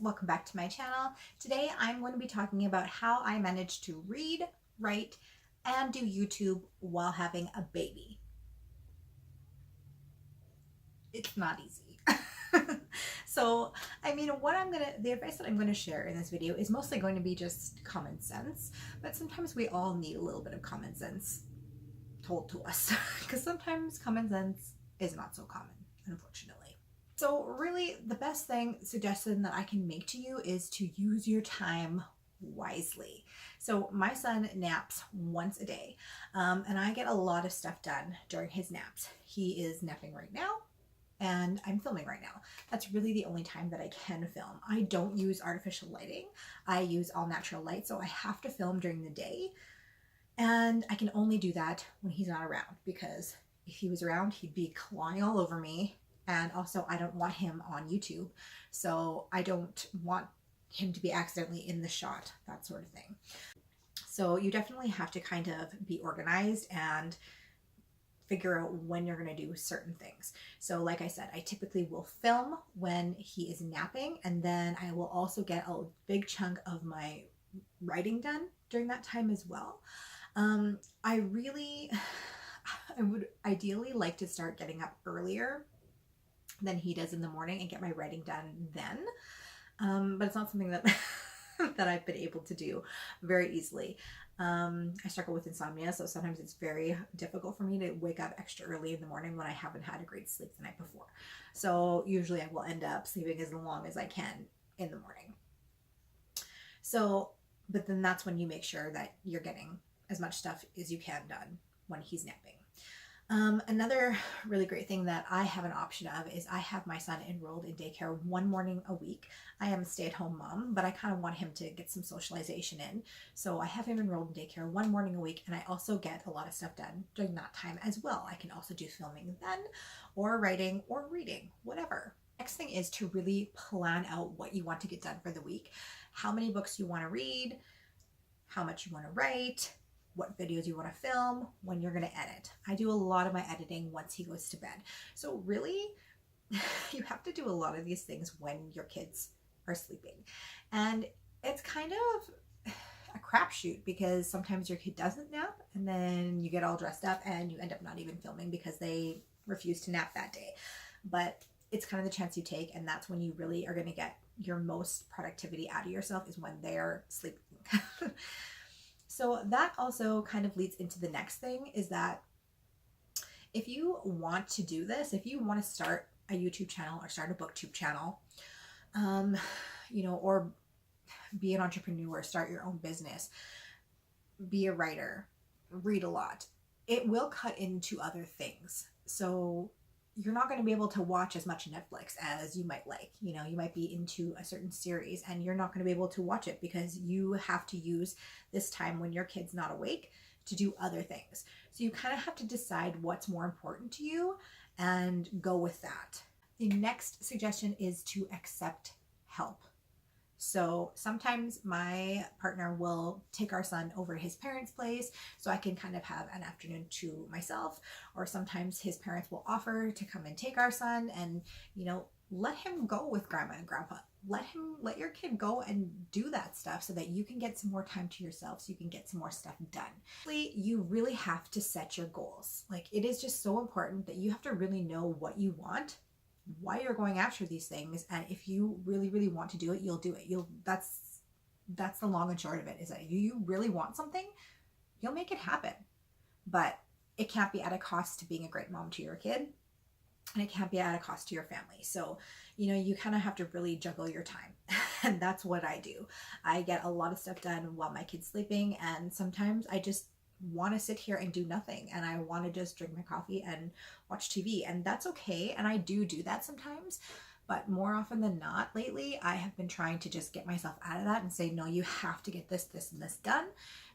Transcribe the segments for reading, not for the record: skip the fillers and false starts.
welcome back to my channel. Today I'm going to be talking about how I managed to read, write, and do YouTube while having a baby. It's not easy. So, the advice that I'm going to share in this video is mostly going to be just common sense, but sometimes we all need a little bit of common sense told to us because sometimes common sense is not so common, unfortunately. So really the best suggestion that I can make to you is to use your time wisely. So my son naps once a day, and I get a lot of stuff done during his naps. He is napping right now and I'm filming right now. That's really the only time that I can film. I don't use artificial lighting. I use all natural light, so I have to film during the day, and I can only do that when he's not around, because if he was around, he'd be clawing all over me. And also, I don't want him on YouTube, so I don't want him to be accidentally in the shot, that sort of thing. So you definitely have to kind of be organized and figure out when you're going to do certain things. So like I said, I typically will film when he is napping, and then I will also get a big chunk of my writing done during that time as well. I would ideally like to start getting up earlier than he does in the morning and get my writing done then. But it's not something that that I've been able to do very easily. I struggle with insomnia, so sometimes it's very difficult for me to wake up extra early in the morning when I haven't had a great sleep the night before. So usually I will end up sleeping as long as I can in the morning. So, but then that's when you make sure that you're getting as much stuff as you can done when he's napping. Another really great thing that I have an option of is I have my son enrolled in daycare one morning a week. I am a stay-at-home mom, but I kind of want him to get some socialization in. So I have him enrolled in daycare one morning a week, and I also get a lot of stuff done during that time as well. I can also do filming then, or writing, or reading, whatever. Next thing is to really plan out what you want to get done for the week. How many books you want to read, how much you want to write, what videos you want to film, when you're going to edit. I do a lot of my editing once he goes to bed. So really, you have to do a lot of these things when your kids are sleeping. And it's kind of a crapshoot, because sometimes your kid doesn't nap, and then you get all dressed up and you end up not even filming because they refuse to nap that day. But it's kind of the chance you take, and that's when you really are going to get your most productivity out of yourself, is when they're sleeping. So that also kind of leads into the next thing, is that if you want to do this, if you want to start a YouTube channel or start a booktube channel, or be an entrepreneur, start your own business, be a writer, read a lot, it will cut into other things. So you're not going to be able to watch as much Netflix as you might like. You might be into a certain series and you're not going to be able to watch it because you have to use this time when your kid's not awake to do other things. So you kind of have to decide what's more important to you and go with that. The next suggestion is to accept help. So sometimes my partner will take our son over to his parents' place so I can kind of have an afternoon to myself, or sometimes his parents will offer to come and take our son and, let him go with grandma and grandpa. Let your kid go and do that stuff so that you can get some more time to yourself, so you can get some more stuff done. You really have to set your goals. Like, it is just so important that you have to really know what you want, why you're going after these things, and if you really, really want to do it, you'll do it. That's the long and short of it, is that if you really want something, you'll make it happen. But it can't be at a cost to being a great mom to your kid, and it can't be at a cost to your family. So, you kind of have to really juggle your time. And that's what I do. I get a lot of stuff done while my kid's sleeping, and sometimes I just want to sit here and do nothing, and I want to just drink my coffee and watch TV, and that's okay. And I do that sometimes, but more often than not lately, I have been trying to just get myself out of that and say, no, you have to get this, and this done.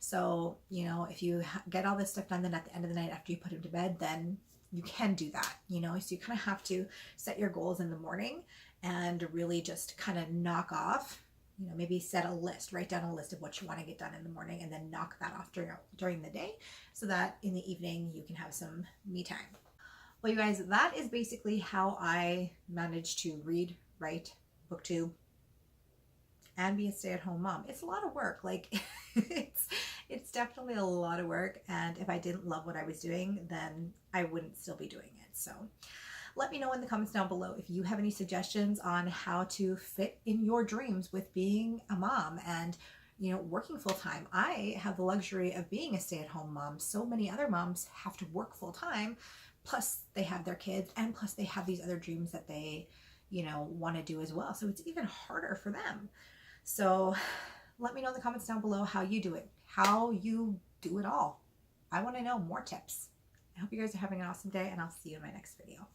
So, if you get all this stuff done, then at the end of the night after you put him to bed, then you can do that, so you kind of have to set your goals in the morning and really just kind of knock off, maybe set a list, write down a list of what you want to get done in the morning, and then knock that off during the day, so that in the evening you can have some me time. Well, you guys, that is basically how I managed to read, write, booktube, and be a stay-at-home mom. It's a lot of work. Like it's definitely a lot of work. And if I didn't love what I was doing, then I wouldn't still be doing it. So let me know in the comments down below if you have any suggestions on how to fit in your dreams with being a mom and, you know, working full time. I have the luxury of being a stay-at-home mom. So many other moms have to work full time, plus they have their kids, and plus they have these other dreams that they, you know, want to do as well. So it's even harder for them. So let me know in the comments down below how you do it, how you do it all. I want to know more tips. I hope you guys are having an awesome day, and I'll see you in my next video.